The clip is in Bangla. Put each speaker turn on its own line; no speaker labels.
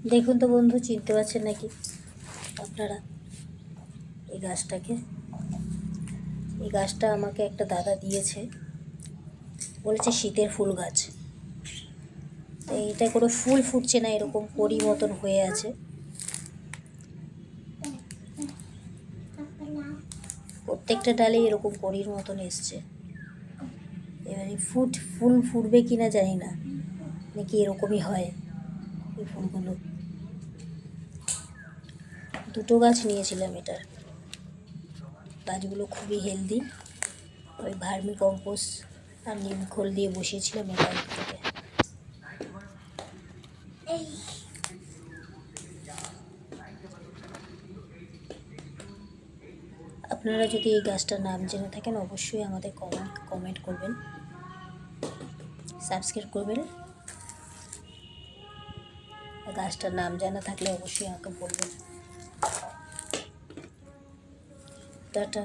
দেখুন তো বন্ধু, চিনতে পারছেন নাকি আপনারা এই গাছটাকে? এই গাছটা আমাকে একটা দাদা দিয়েছে, বলেছে শীতের ফুল গাছ। তো এটা কোনো ফুল ফুটছে না, এরকম কড়ি মতন হয়ে আছে। প্রত্যেকটা ডালে এরকম কড়ির মতন এসছে। এবারে ফুল ফুটবে কিনা জানি না, নাকি এরকমই হয় এই ফুলগুলো। দুটো গাছ নিয়েছিলাম এটার। গাছগুলো খুবই হেলদি। ওই ভার্মি কম্পোস্ট আর নিম খোল দিয়ে বসিয়েছিলাম এটার থেকে। আপনারা যদি এই গাছটার নাম জেনে থাকেন অবশ্যই আমাদের কমেন্ট করবেন, সাবস্ক্রাইব করবেন। গাছটার নাম জানা থাকলে অবশ্যই আমাকে বলবেন। টাটা।